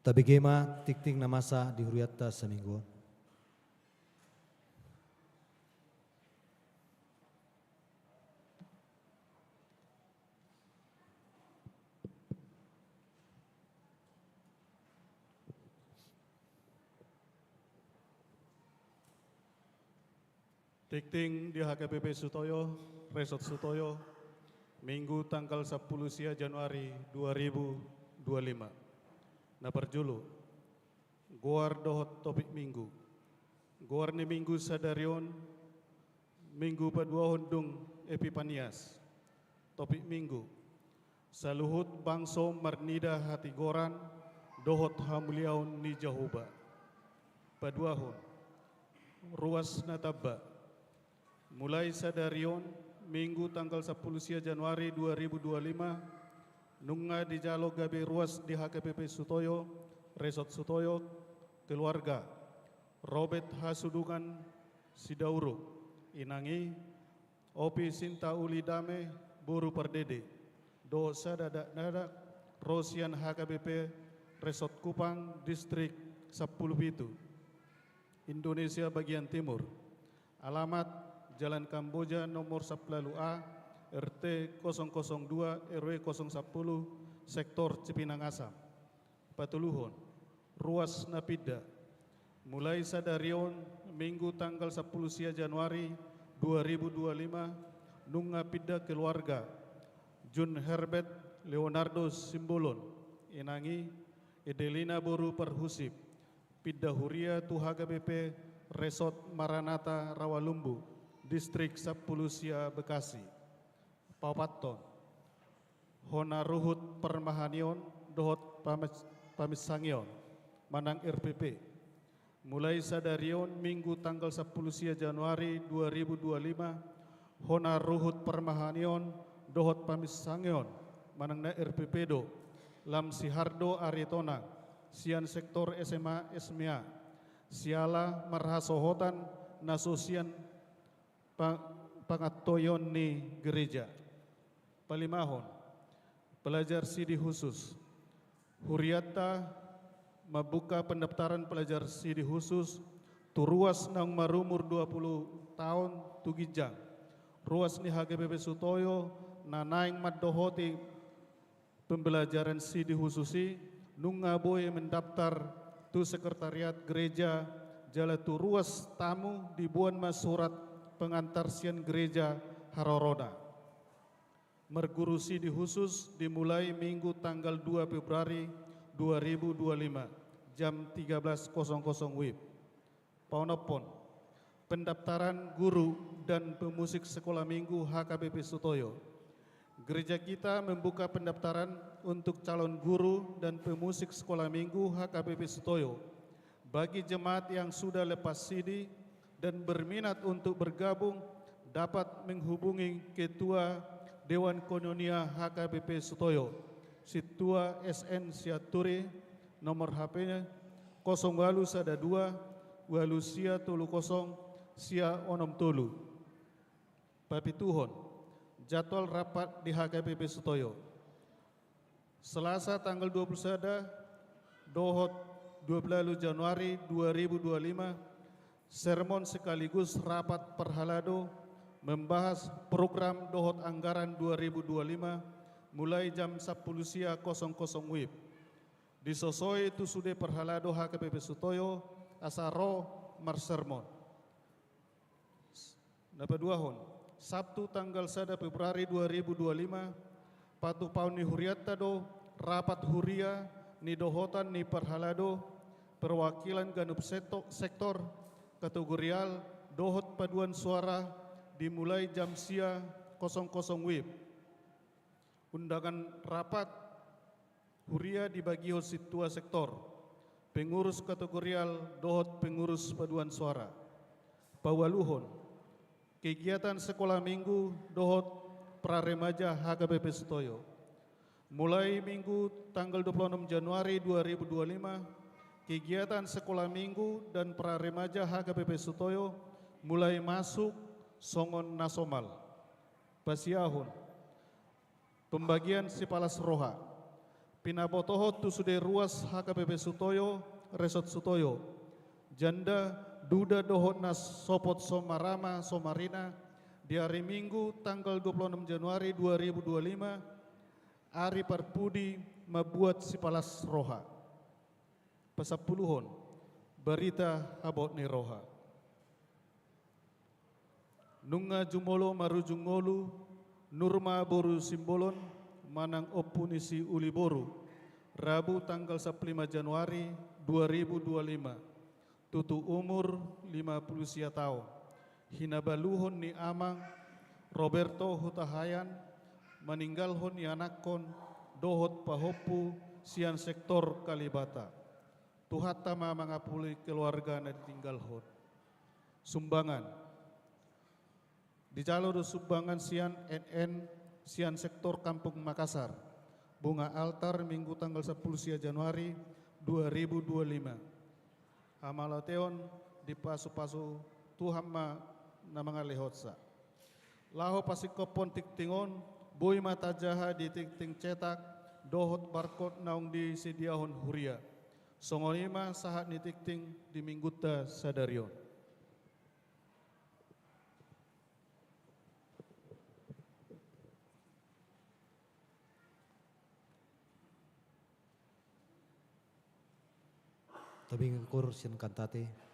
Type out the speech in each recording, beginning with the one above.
Tabigema tikting na masa di huriatta sa minggu. Tikting di HKBP Sutoyo, Resort Sutoyo, Minggu tanggal 10 Januari 2025. Naperjulu, Goar dohot topik minggu. Goar ni minggu sadarion, minggu padua hondung Epipanias. Topik minggu, saluhut bangso marnida hati goran, dohot hamuliaun ni Jahuba. Paduahon, ruas natabba. Mulai sadarion, minggu tanggal 10 Januari 2025, nunga di jalo gabe ruas di HKBP Sutoyo, Resort Sutoyo, keluarga, Robert Hasudungan Sidauru, Inangi, Opi Sinta Uli Dame, Buru Perdede, Do Sadadak Nadak, Rosian HKBP Resort Kupang, Distrik 10 Pitu, Indonesia bagian timur. Alamat Jalan Kamboja nomor 10A, RT 002 RW 010, Sektor Cipinang Asam. Patuluhon, ruas Napida. Mulai sadarion, minggu tanggal 10 Januari 2025, nunga pida keluarga, Jun Herbert Leonardo Simbolon, Inangi, Edelina Boru Perhusip, Pida Huria Tuhaga BP, Resort Maranata Rawalumbu, Distrik 10 Bekasi. Paupaton, Hona Ruhut Permahanion, Dohot Pamisangion, Manang RPP. Mulai sadarion minggu tanggal 10 Januari 2025, Hona Ruhut Permahanion, Dohot Pamisangion, Manang na RPP do, Lam Sihardo Aritona, Sian Sektor SMA Esmia, Siala Marhasohotan, Nasosian Pangatoyon ni Gereja. Palimahon, pelajar sidi khusus. Huriata membuka pendaftaran pelajar sidi khusus turuas nang marumur 20 tahun tugijang. Ruas ni HKBP Sutoyo nanaing maddohoti pembelajaran sidi khususi nunga boy mendaftar tu sekretariat gereja jala tu ruas tamu dibuan mas surat pengantar sian gereja Harorona. Mergurusi di khusus dimulai minggu tanggal 2 Februari 2025 jam 13.00 WIB. Paunopon, pendaftaran guru dan pemusik sekolah minggu HKBP Sutoyo. Gereja kita membuka pendaftaran untuk calon guru dan pemusik sekolah minggu HKBP Sutoyo bagi jemaat yang sudah lepas sidi dan berminat untuk bergabung dapat menghubungi Ketua Dewan Kononia HKBP Sutoyo, Situa SN Siaturi, nomor HP-nya 012 Walusia Tulu 0 Sia Onom Tulu. Papituhon, jadwal rapat di HKBP Sutoyo. Selasa tanggal 21 Dohot 20 Januari 2025, sermon sekaligus rapat perhalado membahas program dohot anggaran 2025 mulai jam 10.00 WIB. Disosoi itu sudah perhalado HKBP Sutoyo asaro marsermon. Napaduahon, Sabtu tanggal 1 Februari 2025, patu pauni huriata do rapat huria ni dohotan ni perhalado perwakilan ganup sektor kategorial dohot paduan suara dimulai jam sia 00 WIB. Undangan rapat huria dibagi situa sektor, pengurus kategorial dohot pengurus paduan suara. Pawaluhon, kegiatan sekolah minggu dohot praremaja HKBP Sutoyo. Mulai minggu tanggal 26 Januari 2025, kegiatan sekolah minggu dan praremaja HKBP Sutoyo mulai masuk songon nasomal. Pasiahun, pembagian sipalas roha. Pinabotoho tu sude ruas HKBP Sutoyo, Resort Sutoyo. Janda duda dohot nas sopot somarama somarina di hari Minggu tanggal 26 Januari 2025, hari Parpudi membuat sipalas roha. Pasapuluhon, berita abot ni roha. Nunga jumolo marujungolu, nurma boru simbolon, manang opunisi uliboru, Rabu tanggal 15 Januari 2025, tutu umur 50 tahun, hinabaluhon ni amang Roberto Hutahayan, meninggalhon ni anakkon dohot pahopu sian sektor Kalibata. Tuhatama mangapuli keluarga na ditinggalhon. Sumbangan di jalur sumbangan sian NN sian sektor Kampung Makassar. Bunga altar Minggu tanggal 10 Januari 2025. Amalateon di pasu-pasu Tuhama na mga lehotsa. Laho pasikopon tiktingon, boy mata jaha di tikting cetak, dohot barkot naung di sediahon huria. Songonima sahat ni tikting di mingguta sadarion. Tabing kur sian kantate.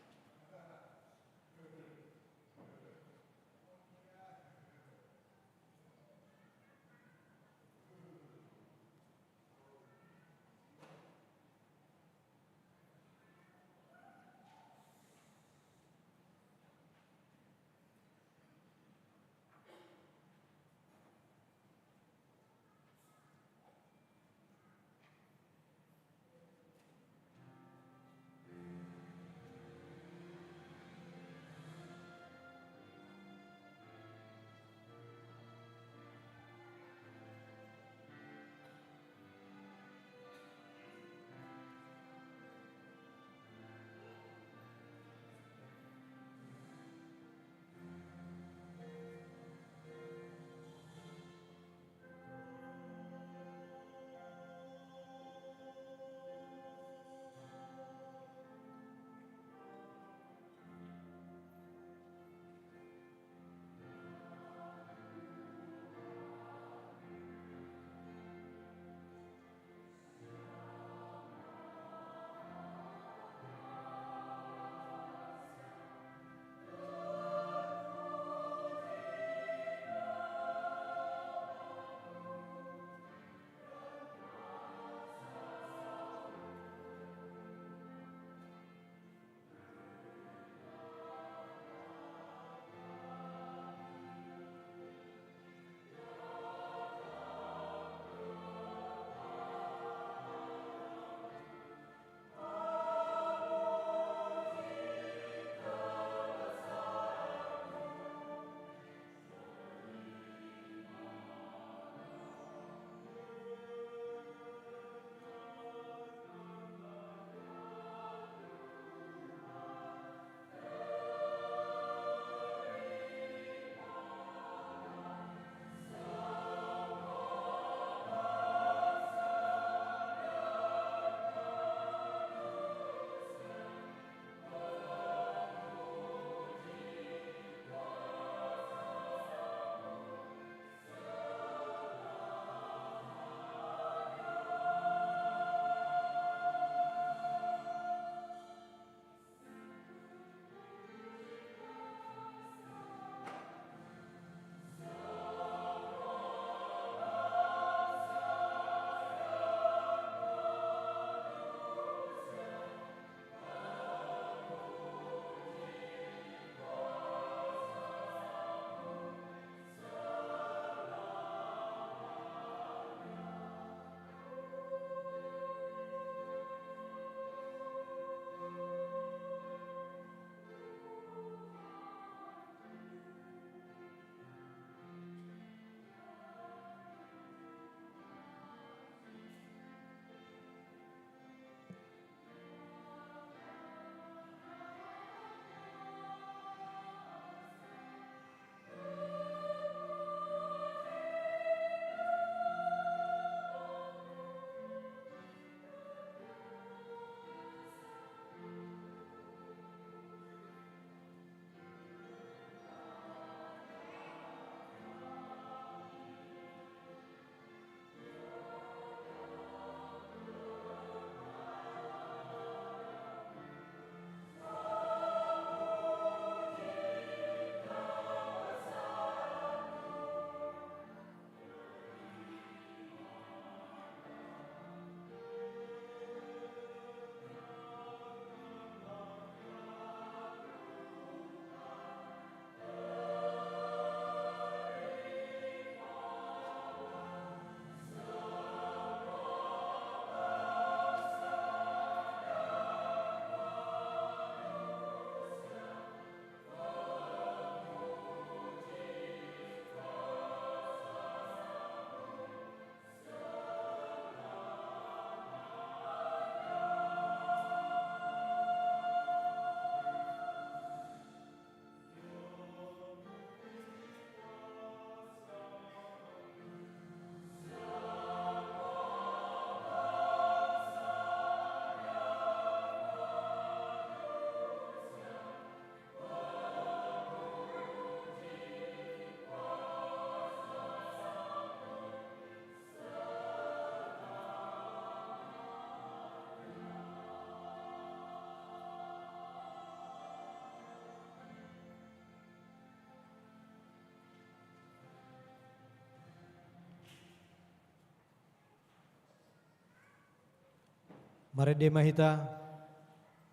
Marede mahita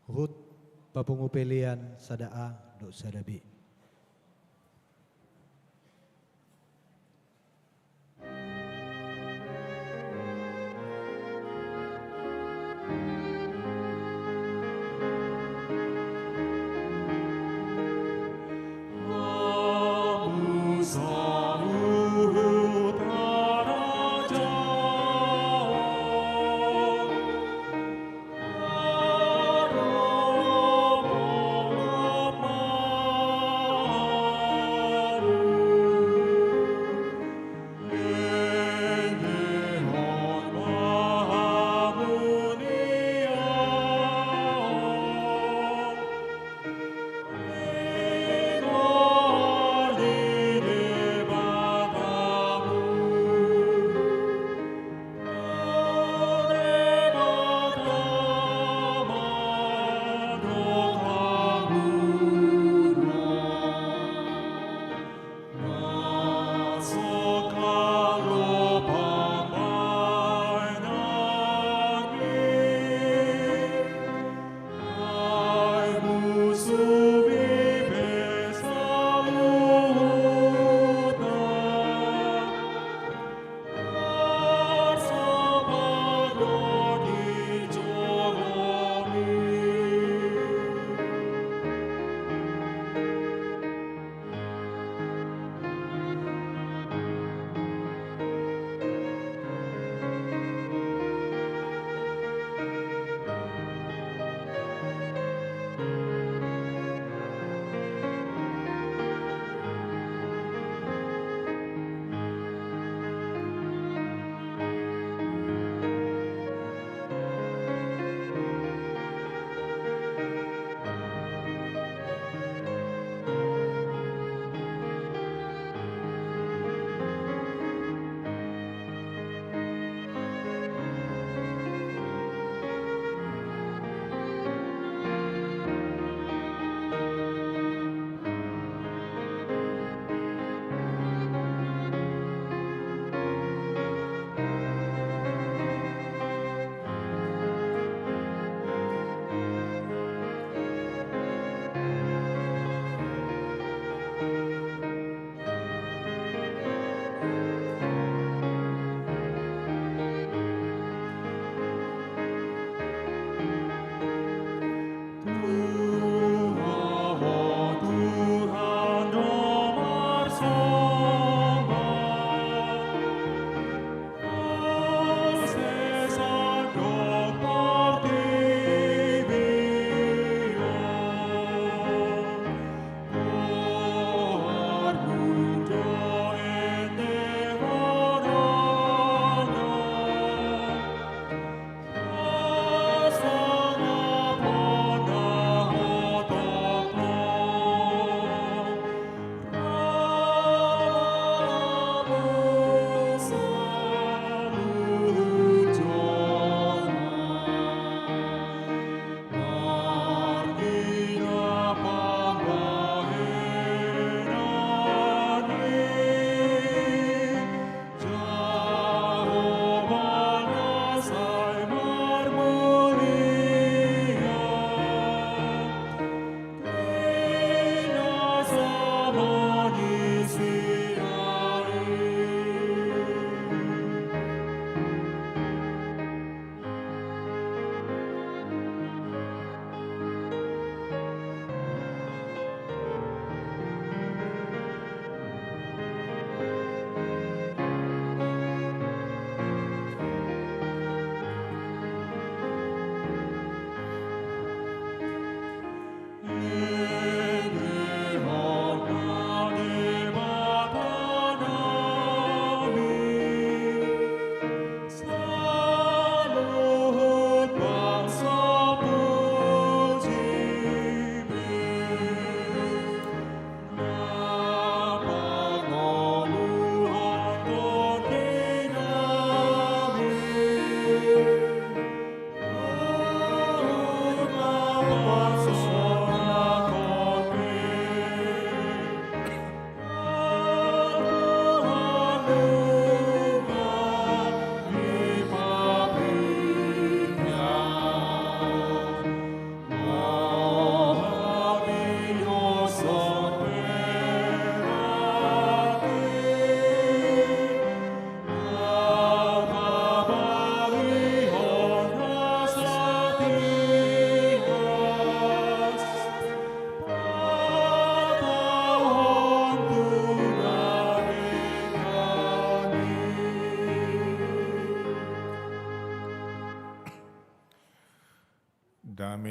hut papungupelian sadaa do sadabi.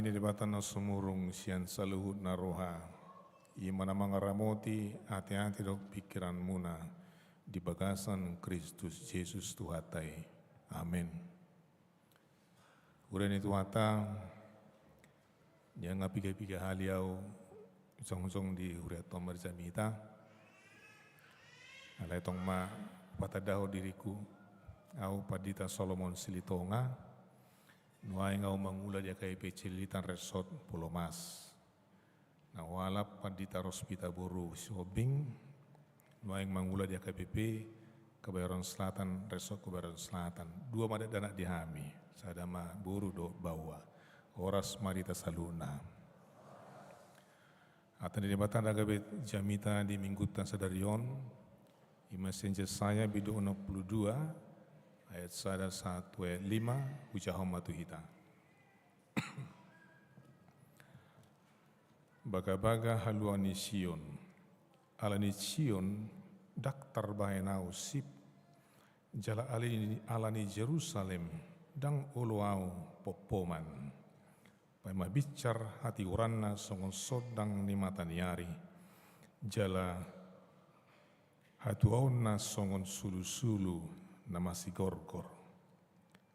bini debatan na sumurung sian saluhut na roha. Imana mangaramoti hati-hati do pikiran muna di bagasan Kristus Yesus Tuhatai. Amin. Uren itu hata yang ngapiga-piga haliau song-song di huriat tomar jamita. Alai tong ma patadaho diriku au padita Solomon Silitonga. Nuai ngau mangula dia kai pecilitan resort Pulau Mas. Nawalap pandita Rospita Boru Sobing. Nuai mangula dia kai PP Kebayoran Selatan resort Kebayoran Selatan. Dua madat danak dihami. Sadama Boru do bawa. Horas Marita Saluna. Atan di debatan agabe jamita di minggutan sadarion. Imasenja saya bidu 62. Ayat 1-5 Ujahom matuhita. Baga-baga haluani Sion, alani Sion daktar bahenau sip, jala alani Jerusalem dang uluau popoman. Paima bicar hati uranna songon sodang ni mataniari, jala hatuauna songon sulu-sulu namasi gorgor.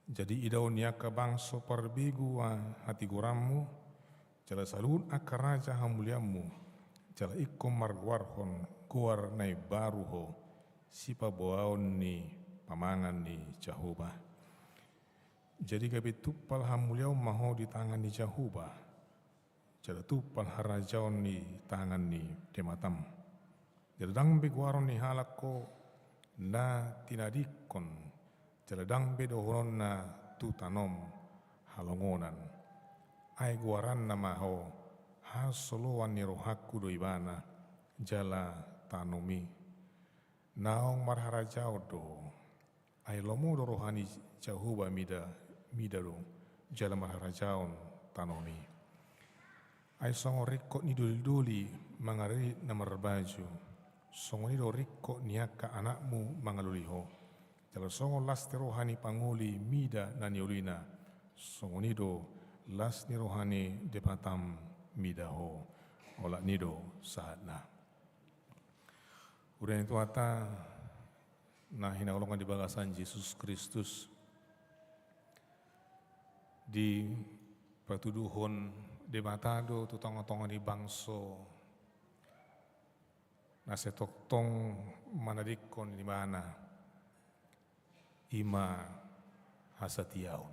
Jadi idaunya ka bangso parbigua hati guramu, jala salun akaraja hamuliamu, jala ikom marwarhon guar nai baruho, sipa boaon ni pamangan ni Jehovah. Jadi gabi tupal hamuliau maho di tangan ni Jehovah, jala tupal harajaon ni tangan ni dematam. Jala dang biguaron ni halako na tinadikon jaladang bedohonon na tutanom halongonan ay guaran na maho hasoloan ni rohaku do ibana jala tanomi naong marharajao do ay lomo do rohani Jehovah mida do jala marharajaon tanomi ay songo rekot ni duli-duli mangari na marbaju songo ni do rikko niaka anakmu mangaluliho. Jala songo las te rohani panguli mida na niulina. Songo ni do las ni rohani depatam mida ho. Ola ni do saat na. Udah itu ata nah hina olongan di bagasan Yesus Kristus di patuduhon debatado tutong-tongan di bangso nase toktong manadikon di mana ima hasatiaon.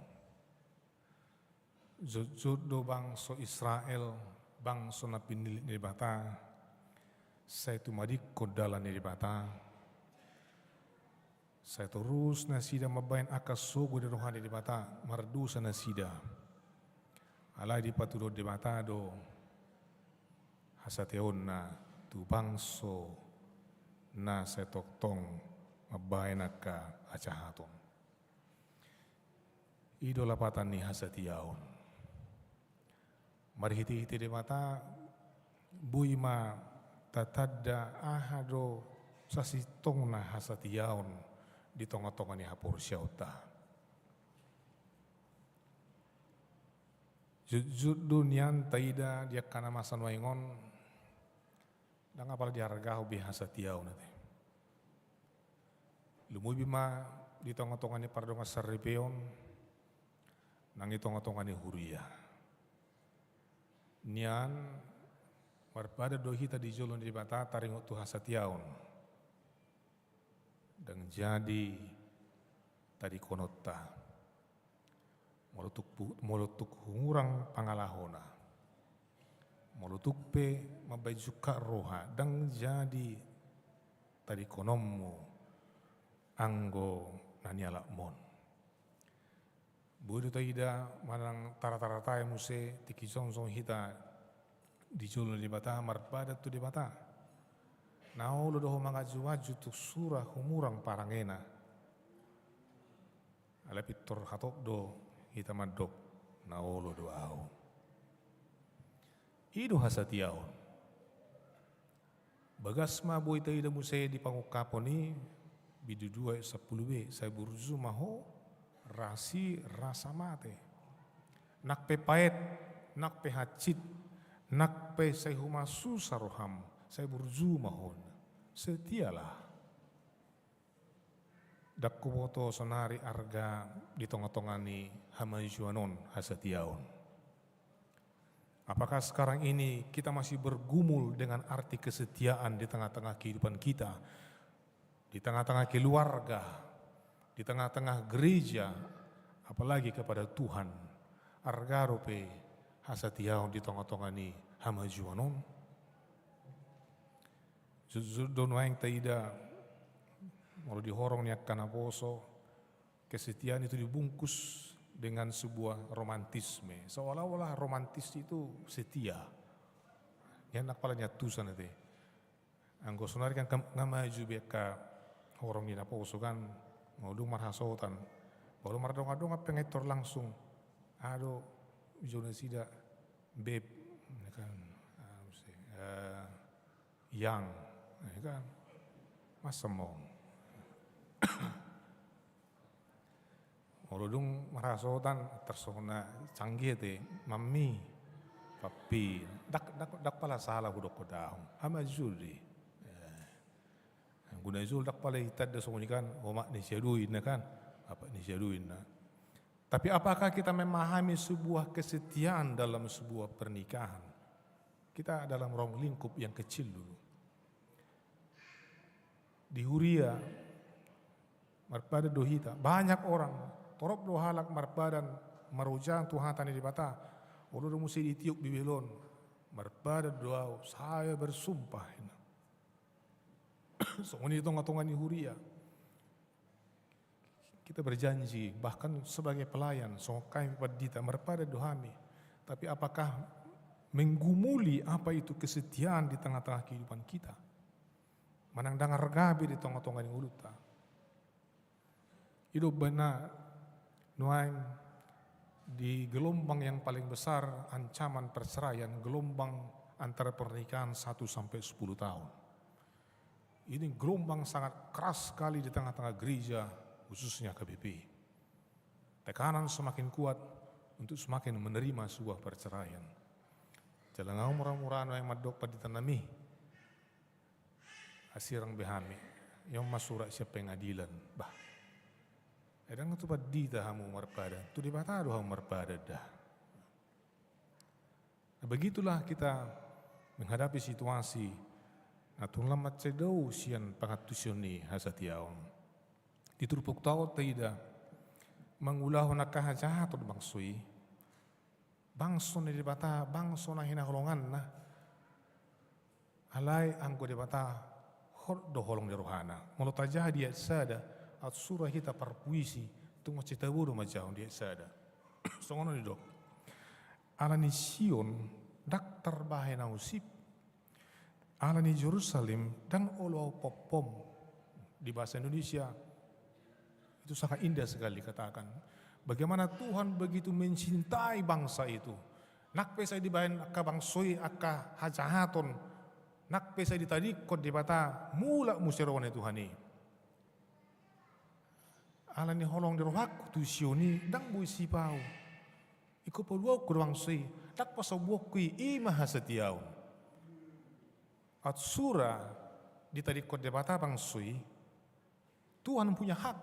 Jodo bangso Israel bangso na pinilit ni bata saya tu madikon dalan ni bata saya terus nasida mabayan akas sogo di rohani di bata mardusa nasida alai di patudo di bata do hasatiaon na tu bangso na setoktong mabayan ka acahaton. Idolapatan ni hasatiaon. Marhiti-hiti di mata buima tatadda ahado sasitong na hasatiaon di tonga-tonga ni hapur syauta. Dunian taida dia kana masan waingon dan apal diharga hobi hasatiau nate. Lumuy bima di tonga-tonga ni pardonga sarripeon nang di tonga-tonga ni huria. Nian marpada dohita di jolon di bata taringot tu hasatiaon. Dan jadi tadi konota molutuk hungurang pangalahona. Molutuk pe mabajuka roha dan jadi tadi konommu anggo naniala mon. Budu taida manang tara-tara muse tiki song hita di julun di bata marpada tu di bata. Nau lo doho mangaju tu surah humurang parangena. Ala pitor hatok do hita madok nau lo doao. Ido hasatiaon. Bagas ma boy taida muse di pangukapon ni bidu 2:10 saya burzu maho rasi rasa mate. Nak pepait nak pe hacit, nak pe saya humasu saroham, saya burju mahon. Setialah. Dak kuboto sonari arga di tongah-tongani hamajuanon hasetiaon. Apakah sekarang ini kita masih bergumul dengan arti kesetiaan di tengah-tengah kehidupan kita, di tengah-tengah keluarga, di tengah-tengah gereja, apalagi kepada Tuhan. Arga rope hasetiaon di tongah-tongani hamajuanon. Don waeng taida kalau dihorong niak kana poso, kesetiaan itu dibungkus dengan sebuah romantisme. Seolah-olah romantis itu setia. Yang nak palanya tusan itu. Anggo sonari kan ngamaju beka horong ni na poso kan ngodung marhasotan. Baru mardong-adong apa pengetor langsung. Ado jona sida beb kan yang kan masemong. Olodung marasotan tersona canggih te mami papi dak pala salah hudok kodahong ama juli guna jul dak pala hitad da somunikan oma ni syaduin kan apa ni syaduin. Tapi apakah kita memahami sebuah kesetiaan dalam sebuah pernikahan? Kita dalam ruang lingkup yang kecil dulu. Di Huria marpada dohita banyak orang torop do halak marpadan marujang Tuhan tani di bata ulu musi ditiup bibelon marpada doa saya bersumpah songoni tonga-tonga ni Huria kita berjanji bahkan sebagai pelayan sokai padita marpada dohami, tapi apakah menggumuli apa itu kesetiaan di tengah-tengah kehidupan kita? Manang dangar gabi di tongah-tongah ni uluta hidup benar nuaing di gelombang yang paling besar ancaman perceraian, gelombang antara pernikahan 1 sampai 10 tahun. Ini gelombang sangat keras sekali di tengah-tengah gereja, khususnya KBP. Tekanan semakin kuat untuk semakin menerima sebuah perceraian. Jalangau murah-murah yang madok paditanami, asirang behami, yang masura siapa pengadilan, bah. Edang tu padita hamu marpada, tu di batado hamu marpada dah. Nah, begitulah kita menghadapi situasi. Natun lamat cedau sian pangatusioni hasatiaon. Diturpuk tau tidak mengulah nakah jahat tu bangsui. Bangson di bata, bangson hina holongan nah. Alai anggo di bata hot do holong di rohana. Mulut aja dia sada. At surah kita perpuisi tunggu cita buru macam dia sada. Songono di dok. Alani Sion dak terbahe nausip. Alani Jerusalem dan olo popom di bahasa Indonesia itu sangat indah sekali katakan. Bagaimana Tuhan begitu mencintai bangsa itu. Nak pesa dibahen akka bangsoi akka hajahaton. Nak pesa ditadikot di bata mula musirawan Tuhan ini. Alani holong di rohak tu sioni dang bui sipau. Iko peluau kurang sui tak pasabuak kui imah setiaun. At surah di tadi kode bata bang sui Tuhan punya hak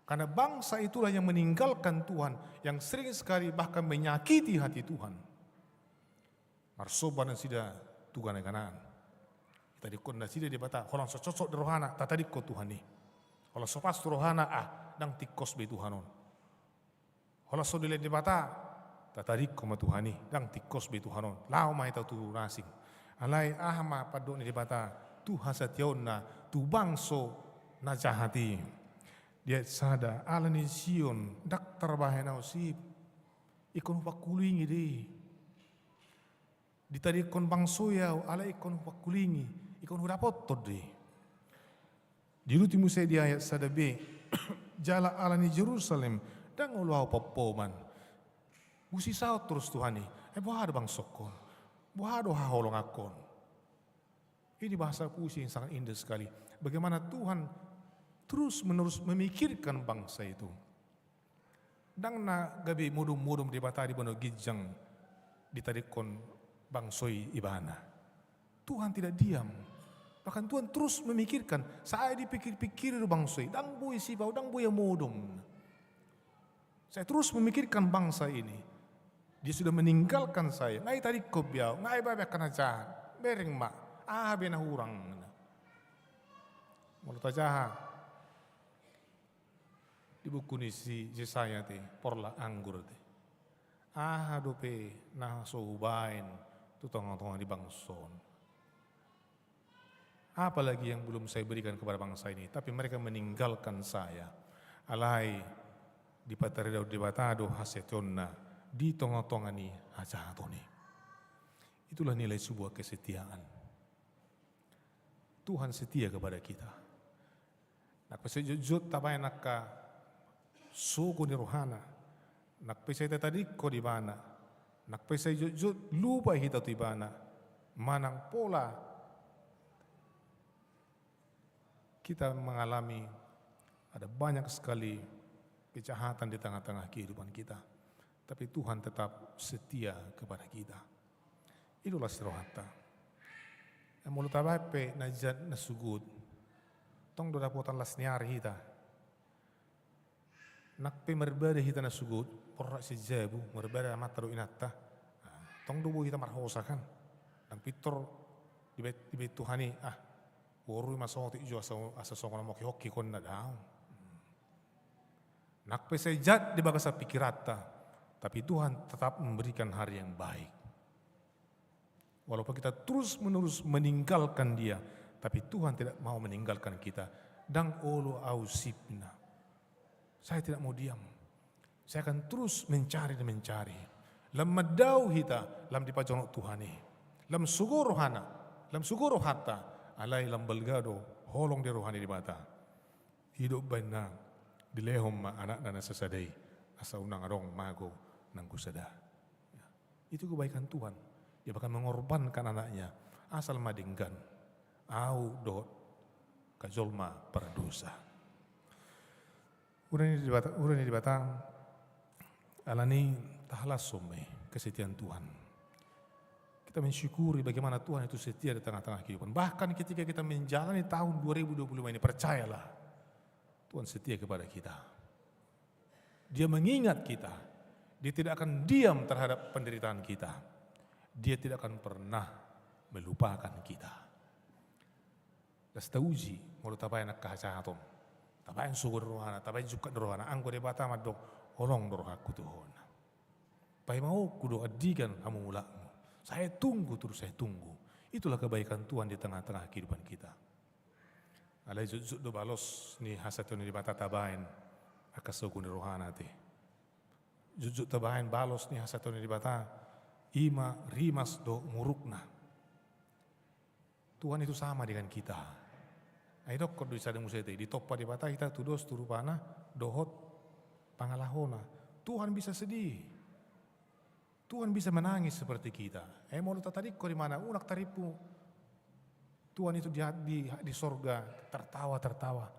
karena bangsa itulah yang meninggalkan Tuhan, yang sering sekali bahkan menyakiti hati Tuhan. Marsoban sida Tuhan kanan. Tadi kode sida di bata holong cocok di rohana tadi kode Tuhan ni. Kalau sopas tu rohana dang tikos be Tuhanon. Kalau so dile di bata tatarik koma Tuhani dang tikos be Tuhanon. Lau mai tau tu nasing. Alai ahma padok ni di bata tu hasationa tu bangso na jahati. Dia sada alani Sion dak terbahe nausib. Ikon pakulingi di. Ditarik kon bangso ya ala ikon pakulingi. Ikon hudapot todi. Di ultimo di ayat sada B. Jala alani Jerusalem dan nguluau popoman. Busi sao terus Tuhani. Buhado bang sokon. Buhado haholong akon. Ini bahasa puisi yang sangat indah sekali. Bagaimana Tuhan terus menerus memikirkan bangsa itu. Dang na gabi mudum-mudum di batari bono gijang. ditarikon bangsoi ibana. Tuhan tidak diam. Bahkan Tuhan terus memikirkan, saya dipikir-pikir bangsoi, dang bui sibau, dang bui modong. Saya terus memikirkan bangsa ini. Dia sudah meninggalkan saya. Ngai tadi kobiau, ngai babak kena jahat. Bereng mak, bena hurang. Mulut jahat. Di buku ni si Yesaya te, porla anggur te. Dope nah sohubain, tu tongong-tongong di bangson. Apalagi yang belum saya berikan kepada bangsa ini, tapi mereka meninggalkan saya. Alai di patarida di batado hasetonna di tongong-tongani hajatoni. Itulah nilai sebuah kesetiaan. Tuhan setia kepada kita. Nak pesejut tabay nakka suku ni rohana. Nak pesej tadi ko di bana. Nak pesejut lupa hita ti bana. Manang pola kita mengalami ada banyak sekali kejahatan di tengah-tengah kehidupan kita. Tapi Tuhan tetap setia kepada kita. Itulah sirohata. Mulut abape najat nasugud. Tong do dapotan lasniari hita. Nakpe merbada hita nasugud. Porra si jabu merbada mataro inatta. Tong do hita marhosa kan. Nang pitor di bet Tuhani Borui masong ti jo asa songona mo hoki kon na daw. Nakpe sejat di bagasa pikirata, tapi Tuhan tetap memberikan hari yang baik. Walaupun kita terus-menerus meninggalkan Dia, tapi Tuhan tidak mau meninggalkan kita. Dang olo ausipna. Saya tidak mau diam. Saya akan terus mencari dan mencari. Lam madau hita, lam dipajonok Tuhani. Lam suguro hana, lam suguro hatta. Alai lambalgado holong di rohani di mata. Hidup bana dilehom ma anak dan sesadai asa unang arong mago nang kusada. Ya. Itu kebaikan Tuhan. Dia bahkan mengorbankan anaknya asal madinggan. Au dot kajolma perdosa. Urani di batang alani tahlas some kesetiaan Tuhan. Kita mensyukuri bagaimana Tuhan itu setia di tengah-tengah kehidupan. Bahkan ketika kita menjalani tahun 2025 ini, percayalah, Tuhan setia kepada kita. Dia mengingat kita. Dia tidak akan diam terhadap penderitaan kita. Dia tidak akan pernah melupakan kita. Lastauji, mulut tabayan nakahacahatom. Tabayan sugur rohana, tabayan jukat rohana. Angko de bata madok, holong rohaku Tuhan. Pai mau kudo adikan hamulamu. Saya tunggu terus saya tunggu. Itulah kebaikan Tuhan di tengah-tengah kehidupan kita. Alai jujud do balos ni hasatun di mata tabain akasukun rohana te. Jujud tabain balos ni hasatun di mata ima rimas do murukna. Tuhan itu sama dengan kita. Aidok kod bisa dengu sete di topa di mata kita tudos turupana dohot pangalahona. Tuhan bisa sedih. Tuhan bisa menangis seperti kita. Mau tadi kau di mana? Unak taripu. Tuhan itu di sorga tertawa.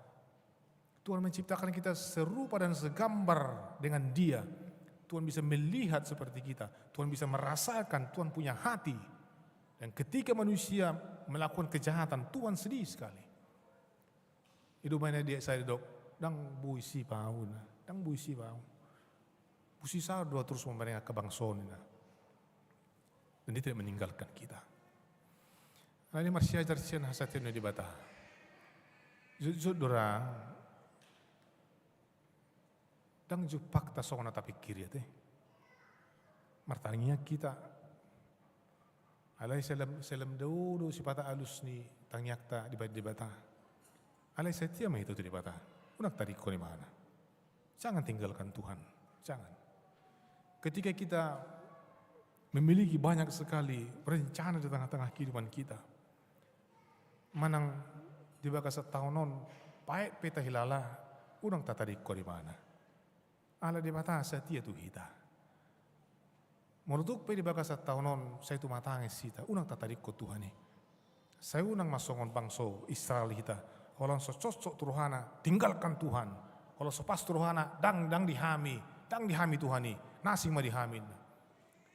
Tuhan menciptakan kita serupa dan segambar dengan Dia. Tuhan bisa melihat seperti kita. Tuhan bisa merasakan. Tuhan punya hati. Dan ketika manusia melakukan kejahatan, Tuhan sedih sekali. Itu mana dia saya dok. Dang buisi paun. Dang buisi paun. Busi dua terus memerintah kebangsaan dan dia tidak meninggalkan kita. Nah ini masih ajar sian hasatin di bata. Jujur dorang, dang jupak ta songna tapi kiri teh. Martangnya kita. Alai selam dulu si pata alus ni tangyakta di bata. Alai setia mah itu di bata. Unak tadi kau di mana? Jangan tinggalkan Tuhan, jangan. Ketika kita memiliki banyak sekali rencana di tengah-tengah kehidupan kita, manang di bagas tahunon, paek peta hilala, udang tata dikko di mana? Ala di mata setia tu kita. Menurut pe di bagas tahunon, saya tu matang sita, udang tata dikko Tuhan ni. Saya unang masongon bangso Israel kita, kalau sosok turuhana tinggalkan Tuhan, kalau sopas turuhana dang dihami Tuhan ni. Nasi mah dihamin.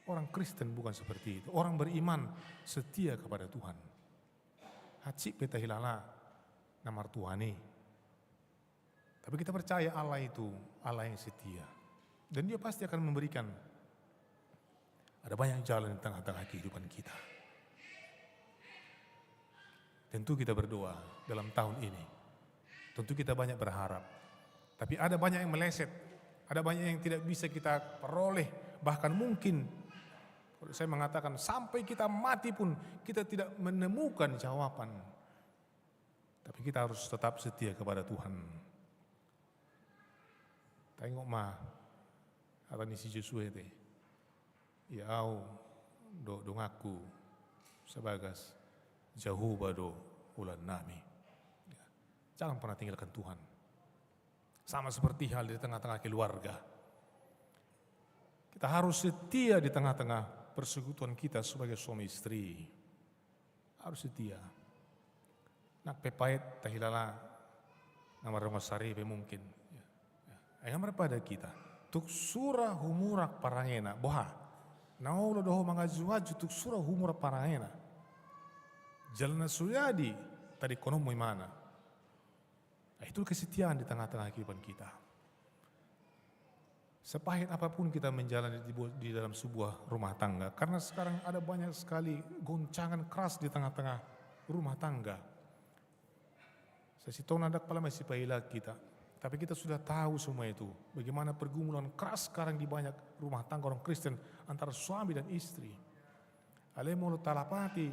Orang Kristen bukan seperti itu. Orang beriman setia kepada Tuhan. Haci peta hilala namar Tuhani. Tapi kita percaya Allah itu Allah yang setia. Dan Dia pasti akan memberikan. Ada banyak jalan di tengah-tengah kehidupan kita. Tentu kita berdoa dalam tahun ini. Tentu kita banyak berharap. Tapi ada banyak yang meleset. Ada banyak yang tidak bisa kita peroleh. Bahkan mungkin, saya mengatakan sampai kita mati pun kita tidak menemukan jawaban. Tapi kita harus tetap setia kepada Tuhan. Tengok mah, kata ni si Joshua itu. Ya au, do ngaku sebagas jauh bado ulan nami. Jangan pernah tinggalkan Tuhan. Sama seperti hal di tengah-tengah keluarga. Kita harus setia di tengah-tengah persekutuan kita sebagai suami istri. Harus setia. Nak pepait tahilala nama rumah sari mungkin. Ayam pada kita. Tuk surah humurak parangena. Boha. Naulo doho mangajuaju tuk surah humurak parangena. Jalan suyadi tadi kono mo mana. Itu kesetiaan di tengah-tengah kehidupan kita. Sepahit apapun kita menjalani di dalam sebuah rumah tangga. Karena sekarang ada banyak sekali goncangan keras di tengah-tengah rumah tangga. Saya tahu nadak pala masih pahila kita. Tapi kita sudah tahu semua itu. Bagaimana pergumulan keras sekarang di banyak rumah tangga orang Kristen antara suami dan istri. Alemolo talapati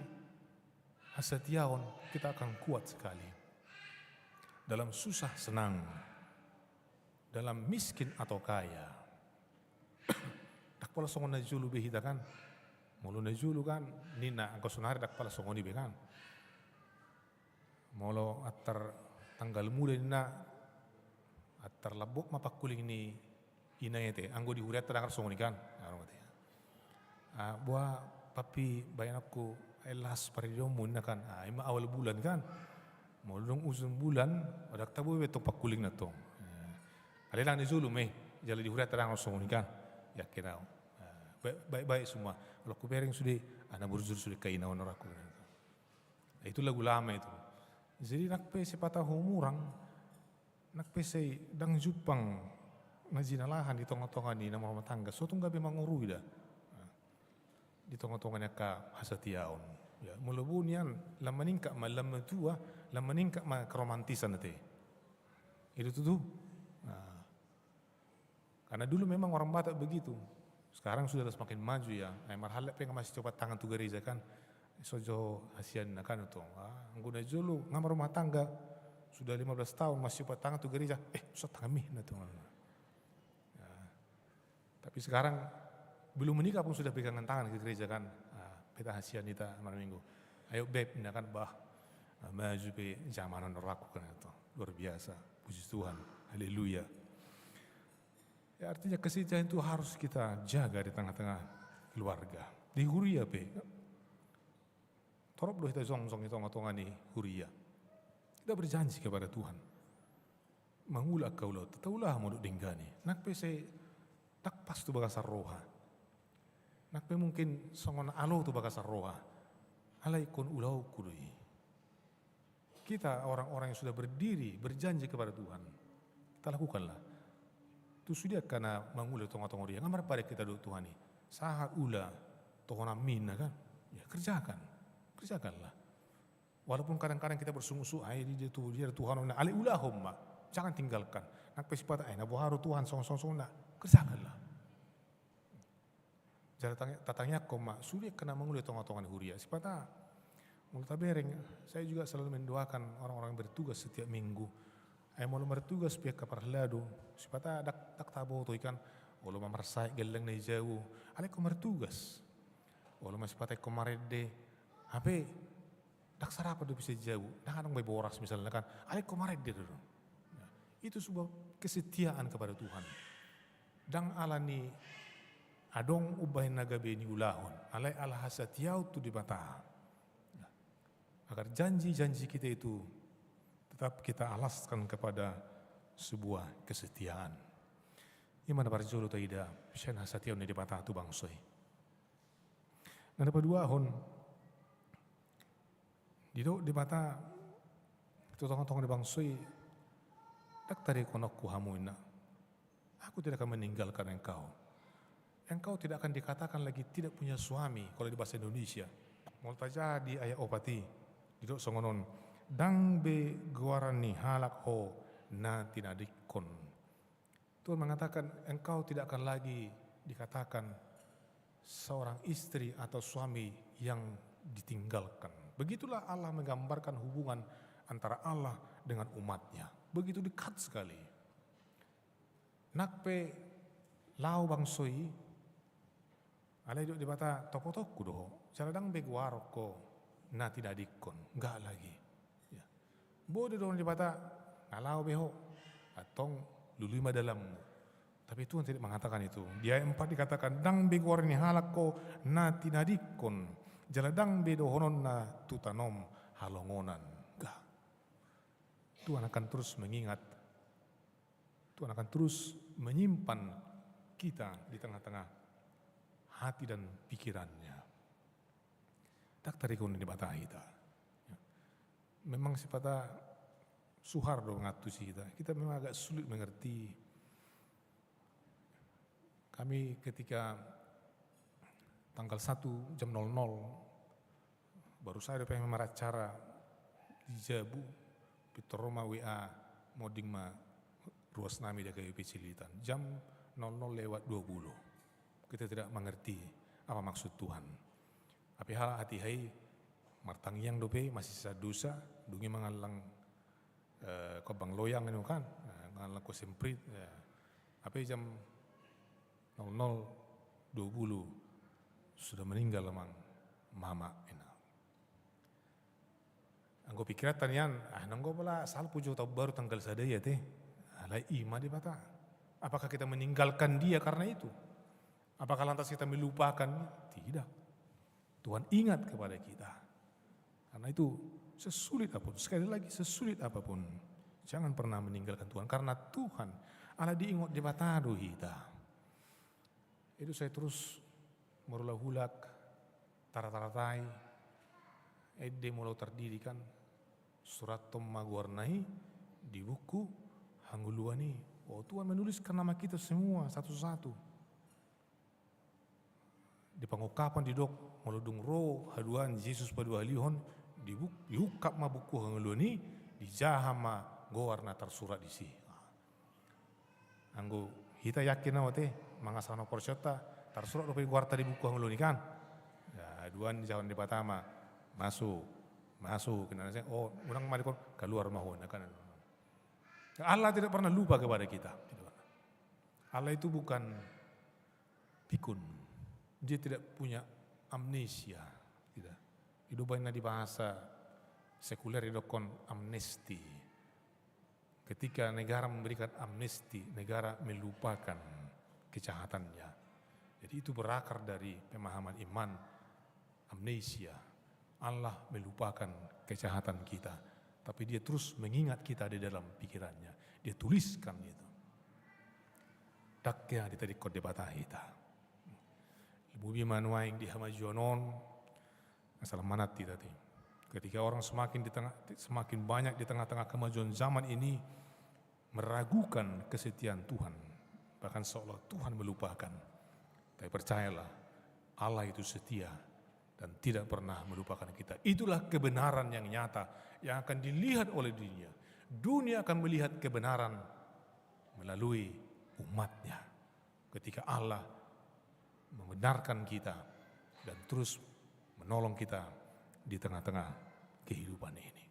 hasatiaon kita akan kuat sekali. Dalam susah senang. Dalam miskin atau kaya. Dak pala songon na julu behita kan. Molo na julu kan. Nina angko sunari dak pala songon ibe kan. Molo atar tanggal muda nina atar labok mapakuling ni inayete. Anggo di huriat tadakar songon ikan. Buah papi bayan aku elas paridomu na kan. Ima awal bulan kan. Molo dong usun bulan. Wadak tabo betong pakuling na tong. Kalilang ni Zulu jala di huriat tadakar songon ikan. Ya kira baik-baik semua. Kalau aku bering sudah anak berzur sudah kainawan aku. Itu lagu lama itu. Jadi nak pese patah humurang, nak pese dang jupang najinalahan di tongah-tongah ni nama rumah tangga. So tunggu memang urui dah. Di tongah-tongahnya ka hasatiaon. Ya, mulubunian lam meningkat malam tua, lam meningkat ma keromantisan nanti. Itu tuh. Karena dulu memang orang Batak begitu. Sekarang sudah semakin maju ya. Marhalap yang masih coba tangan tu gereja kan. Sojo hasian kan itu. Angguna dulu ngamar rumah tangga. Sudah 15 tahun masih coba tangan tu gereja. Usah tangan mih na tu. Tapi sekarang belum menikah pun sudah pegangan tangan ke gereja kan. Peta hasian kita malam minggu. Ayo beb, ini kan bah. Maju be zamanan neraka kan itu. Luar biasa. Puji Tuhan. Haleluya. Ya, artinya kesetiaan itu harus kita jaga di tengah-tengah keluarga. Di huria pe. Torop doh kita zong-zong itu ngomong ni huria. Kita berjanji kepada Tuhan. Mangula kaulah, tetaulah modok dinggani. Nak pe se tak pas tu bagasar roha. Nak pe mungkin songon alo tu bagasar roha. Alai kon ulau kudui. Kita orang-orang yang sudah berdiri berjanji kepada Tuhan. Kita lakukanlah. Tu sudah karena mangula tongah-tongah dia. Ngamar pada kita do Tuhan ni. Sahat ula tohona mina kan. Ya kerjakanlah. Walaupun kadang-kadang kita bersungguh-sungguh ai dia Tuhan na ale ulah homma. Jangan tinggalkan. Nak pesipata ai na boharu Tuhan song-song na. Kerjakanlah. Jara tatanya koma sudah kena mangula tongah-tongah huria. Sipata mulut bereng. Saya juga selalu mendoakan orang-orang yang bertugas setiap minggu. Ay mau bertugas pihak kaparlado, sipata dak tabo tu ikan, olo mamarsai geleng na jauh, ale ko bertugas, olo mas sipata ko marede, ape dak sarapa do bisa jauh, dak anong may boras misalnya kan, ale ko marede dulu, itu sebuah kesetiaan kepada Tuhan, dang alani adong ubay nagabe ni ulahon, alai ala hasatiau tu di mata, agar janji-janji kita itu tetap kita alaskan kepada sebuah kesetiaan. Imana barjolo taida, syan hasatiaw ni di mata tu bangsoi. Nada pa 2 ahon. Di mata tutong-tong di bangsoy, daktari konokku hamuina. Aku tidak akan meninggalkan engkau. Engkau tidak akan dikatakan lagi tidak punya suami kalau di bahasa Indonesia. Mau jadi ayah opati. Didok songonon. Dang be guarani halak ho na tinadikon. Tuhan mengatakan engkau tidak akan lagi dikatakan seorang istri atau suami yang ditinggalkan. Begitulah Allah menggambarkan hubungan antara Allah dengan umatnya. Begitu dekat sekali. Nakpe lau bangsoi, alai dok dibata toko-toko doh. Caladang beguaroko na tidak dikon, enggak lagi. Ya. Bodoh dong dibata nalau beho atong lulima dalammu. Tapi Tuhan tidak mengatakan itu. Di ayat 4 dikatakan dang beguar ni halako na tinadikon. Jaladang bedo honon na tutanom halongonan. Enggak. Tuhan akan terus mengingat. Tuhan akan terus menyimpan kita di tengah-tengah hati dan pikirannya. Tak tarikun di mata kita. Memang sifatnya Suhardo mengatusi kita. Kita memang agak sulit mengerti. Kami ketika tanggal 1 jam 00 baru saya pengen meracara di Jabu Pitoroma WA moding ma ruas nami dari Pecilitan jam 00:20. Kita tidak mengerti apa maksud Tuhan. Tapi hal hati hai martangiang dope masih sisa dosa dungi mengalang kobang loyang ini kan mengalang ko semprit ya. Apa jam 00:20 sudah meninggal lemang mama ena. Anggo pikiran tanian, nanggo pala sal pujo tau baru tanggal sadaya teh. Alai ima di mata. Apakah kita meninggalkan dia karena itu? Apakah lantas kita melupakan? Tidak. Tuhan ingat kepada kita. Karena itu sesulit apapun, sekali lagi sesulit apapun, jangan pernah meninggalkan Tuhan. Karena Tuhan ala diingat di mata kita. Itu saya terus merulah hulak, tarataratai, ede mulai terdirikan, surat tom maguarnai di buku Hangguluani. Oh Tuhan menuliskan nama kita semua satu-satu. Di pengukapan di dok meludung roh haduan Yesus pada halihon diukap ma buku Hangguluani di jahama gowarna tersurat di si. Anggo kita yakin awate mangasana porsyota tersurat dope guarta di buku Hangguluani kan. Ya haduan jalan di Patama masuk kenapa saya orang malikon keluar mahon kan. Allah tidak pernah lupa kepada kita. Allah itu bukan pikun. Dia tidak punya amnesia. Tidak. Hidup banyak di bahasa sekuler itu kon amnesti. Ketika negara memberikan amnesti, negara melupakan kejahatannya. Jadi itu berakar dari pemahaman iman amnesia. Allah melupakan kejahatan kita, tapi dia terus mengingat kita di dalam pikirannya. Dia tuliskan itu. Dakya di tadi kode batah kita. Ibu bimanuaing di hamajonon, masalah manati tadi. Ketika orang semakin banyak di tengah-tengah kemajuan zaman ini meragukan kesetiaan Tuhan, bahkan seolah Tuhan melupakan. Tapi percayalah, Allah itu setia dan tidak pernah melupakan kita. Itulah kebenaran yang nyata yang akan dilihat oleh dunia. Dunia akan melihat kebenaran melalui umatnya. Ketika Allah membenarkan kita dan terus menolong kita di tengah-tengah kehidupan ini.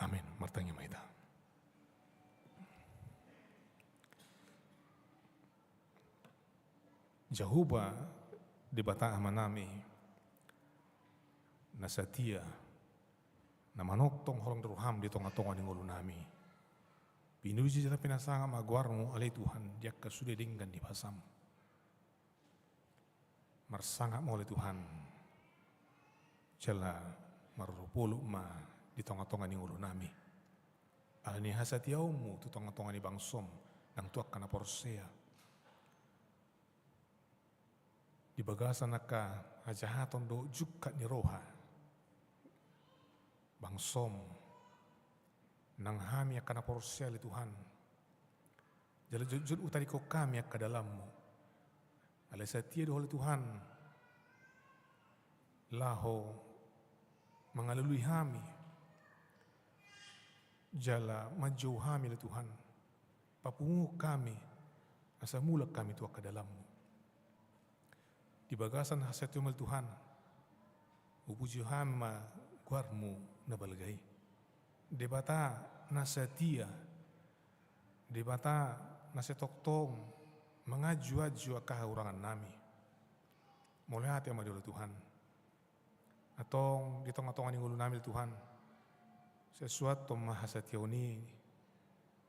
Amin. Martanya maita. Jehovah di bata amanami nasatia namanoktong holong teruham di tongah-tongah di ngulu nami pinuji jata pinasanga maguarmu alai Tuhan dia kesudah dinggan di pasam marsangak mo oleh Tuhan jala marupulu ma di tongah-tongah di ngulu nami alani hasatiaumu tu tongah-tongah di bangsom nang tuak kana porsea di bagasan naka hajahaton do jukat ni roha bangsom nang hami akan aporsel Tuhan jala jujud utari ko kami ke dalammu alai setia oleh Tuhan laho mengalului hami jala maju hami le Tuhan papungu kami asa mula kami tua ke dalammu di bagasan hasetumel Tuhan upuji hama guarmu na balgai debata na setia debata na setoktong mengaju-aju akahurangan nami mulai hati ama dulu Tuhan atong di tengah-tengah ni ngulu nami Tuhan sesuatu mahasationi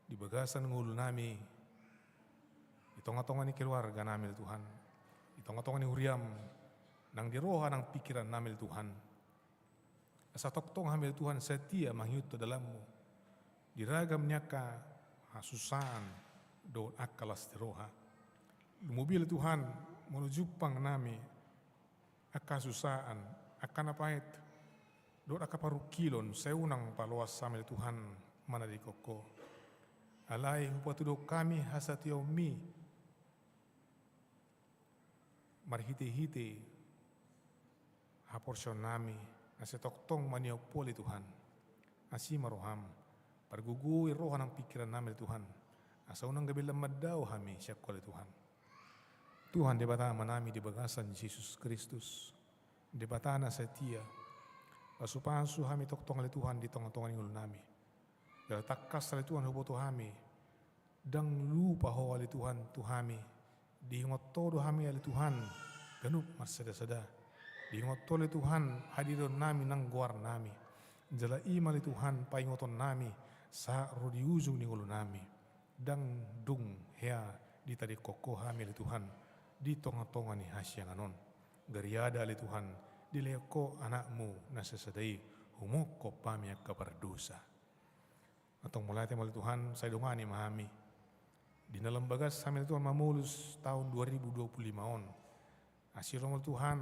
di bagasan ngulu nami di tengah-tengah ni keluarga nami Tuhan di tengah-tengah ni huriam nang diroha nang pikiran nami Tuhan asa toktong hamil Tuhan setia mangyuto dalammu diragam nyaka hasusaan do akalas diroha mobil Tuhan menuju pang nami akasusaan akan apait do akaparukilon seunang paluas samil Tuhan mana di koko alai upatu do kami hasatiomi marhite-hite haporsion nami nasi toktong maniopoli Tuhan nasi maroham pargugui rohan ang pikiran nami Tuhan asa unang gabi lamadaw hami syakol Tuhan Tuhan debata manami di bagasan Yesus Kristus debata na setia pasupasu hami toktong ali Tuhan di tengah-tengah ngulu nami dala takas ali Tuhan huboto hami dang lupa ho ali Tuhan tuhami di ngotodo hami ali Tuhan ganup marsada-sada di ngotole Tuhan hadiron nami nang guar nami jala imali Tuhan paingoton nami sa rodi ujung ni ngulu nami dang dung hea di tadi kokoh hamil Tuhan di tonga-tonga ni hasyanganon gariada ali Tuhan di leko anakmu nasesadai humoko pamia kapardosa atong mulai temali Tuhan saya dongani mahami di dalam bagas hamil Tuhan mamulus tahun 2025 on asirong Tuhan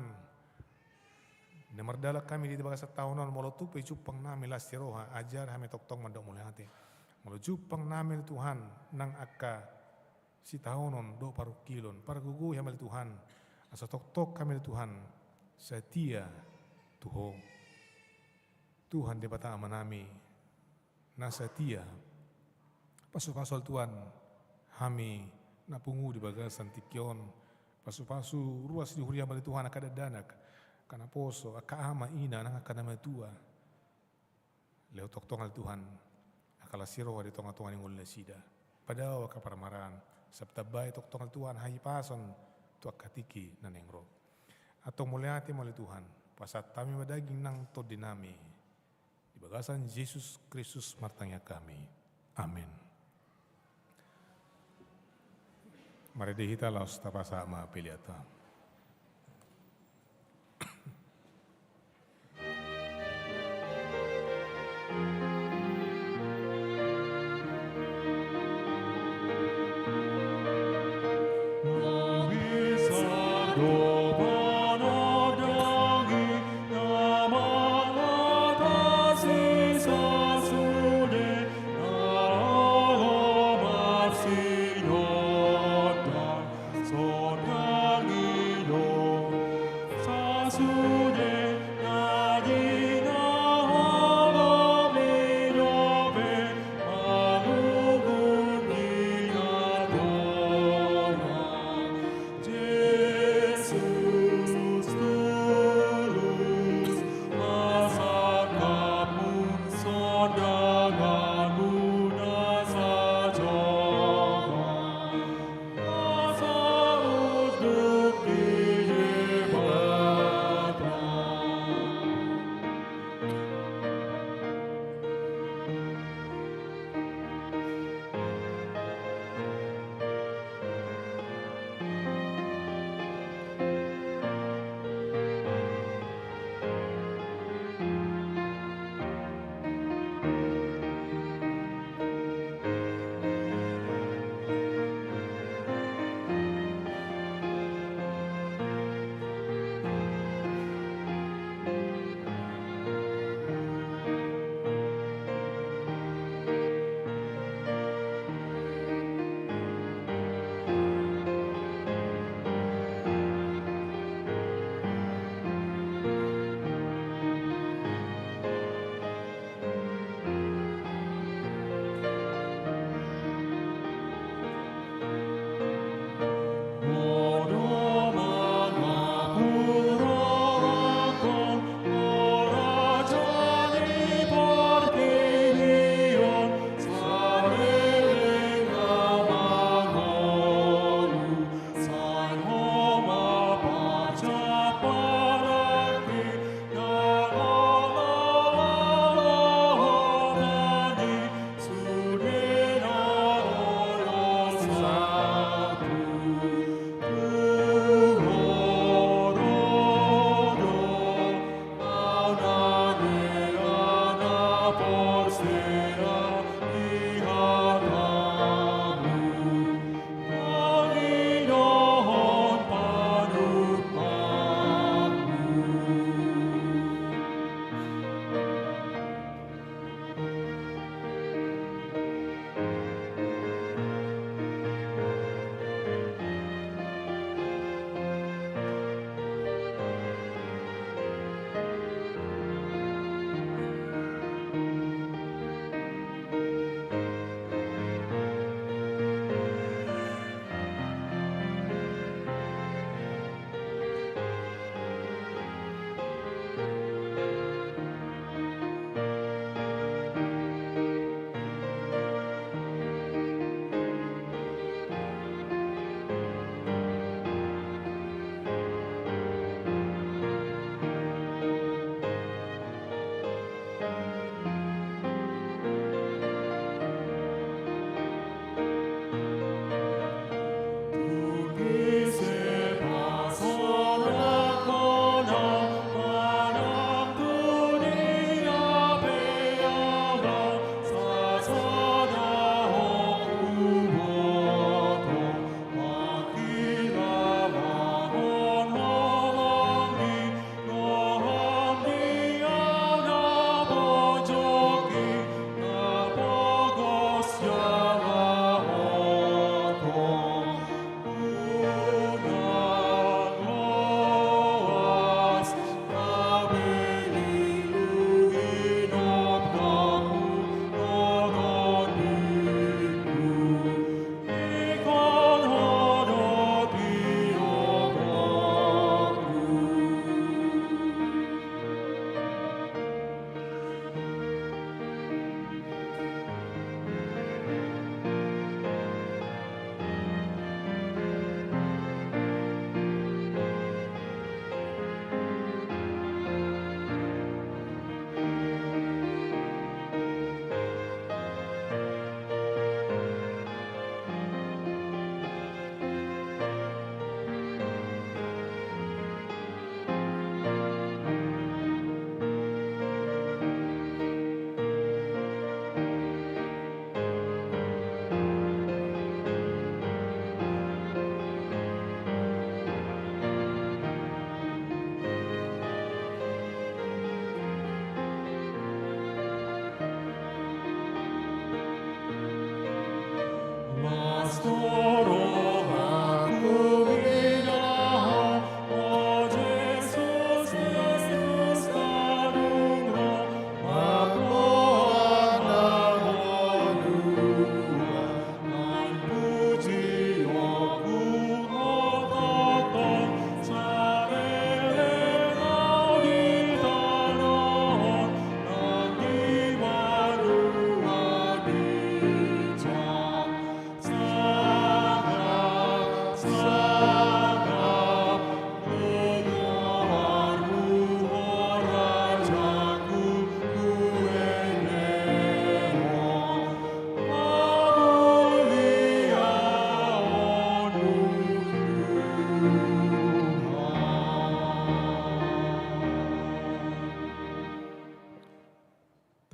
namardala kami di bagas tahunan molo tupai cupang nami lastiroha ajar hami toktong mandok mulai hati molo cupang nami Tuhan nang akka si tahunon do paru kilon paragugu hami Tuhan asa tok kami Tuhan setia tuho Tuhan di bata amanami na setia pasu-pasol Tuhan hami napungu di bagasan tikyon pasu-pasu ruas di huria bali Tuhan akada danak kana poso akaama ina nang akana matua leo toktongal Tuhan akala siro di tonga-tonga ni ngul sida padaw ka paramaran sabta bay toktongal Tuhan hayi pason tu akatiki nanengro atau mulyati mali Tuhan pasat kami madaging nang to dinami di bagasan Yesus Kristus martanya kami amin. Mari dihita laos tapasama piliata.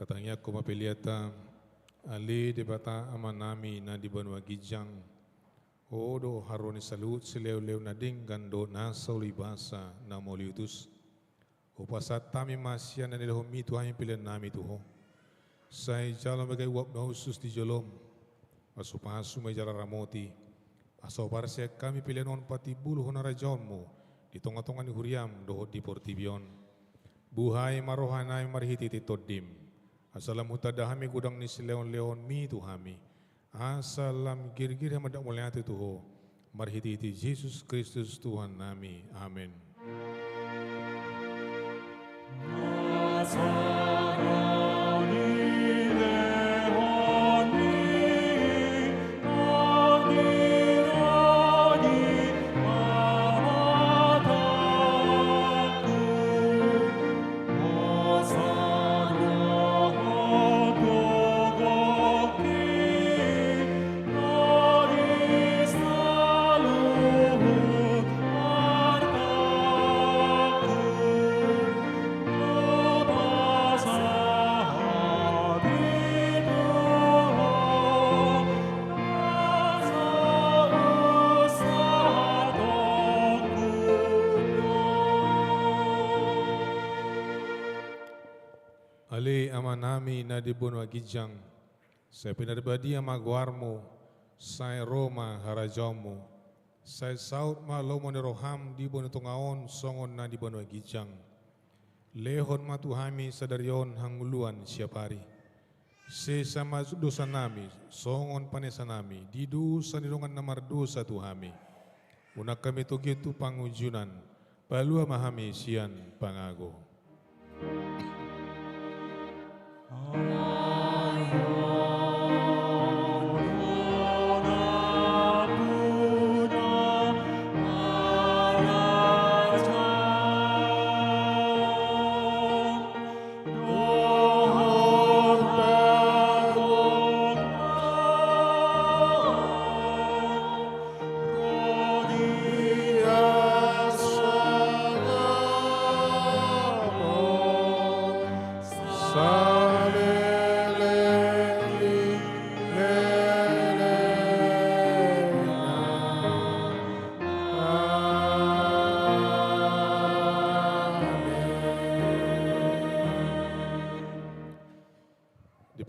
Katanya ko mapiliata ali de bata amanami na di banwa gijang odo haroni salut sileu-leu na dinggan do nasa ulibasa na moliutus upasat tami masya na nila humitu hamin pilihan nami tuho say jalan bagay wap na husus di jolom masupasu may jala ramoti aso parasya kami pilihan on pati bulu na rajon mo di tonga-tonga ni huriam dohot di portibion buhay marohanay marhiti todim asalam hutadahami gudang ni sileon-leon mi tuhami asalam gir-gir yang madak mulia tuho marhiti Yesus Kristus Tuhan nami amin. Ali amanami na dibun wagijang, sa pinarbadi ang magwarmo, sa Roma harajamu, sa saut malomo ni roham dibun tungaon songon na dibun wagijang, lehon matuhami sa daryon hanguluan siapari, se sama dosa nami, songon panesa nami, didu sa nilungan na mardosa tuhami, unak kami tugitu pangujunan, palua mahami siyan pangago.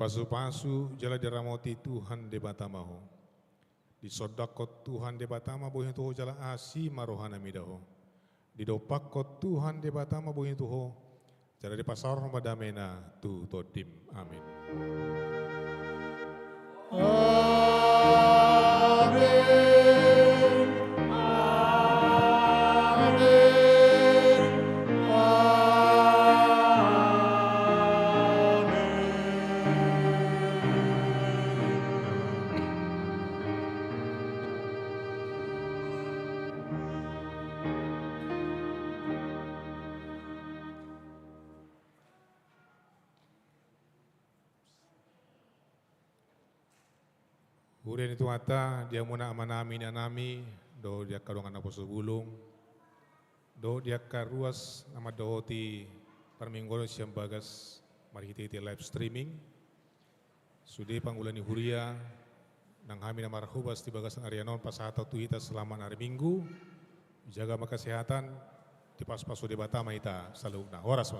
Pasu-pasu jala diramoti Tuhan de batamaho. Di sodakot Tuhan de batama bohin tuho jala asi marohana midaho. Di dopakot Tuhan de batama bohin tuho jala di pasar madamena tu todim. Amin. Urian itu ata dia muna amanami ni anami do dia kadongan apo sebulung do dia karuas nama dohoti perminggolo siam bagas mari kita live streaming sudi panggulani huria nang kami nama rahubas di bagasan Arianon pasata tu kita selama hari Minggu jaga kesehatan di pas-pasu di Batama ita salugna horas.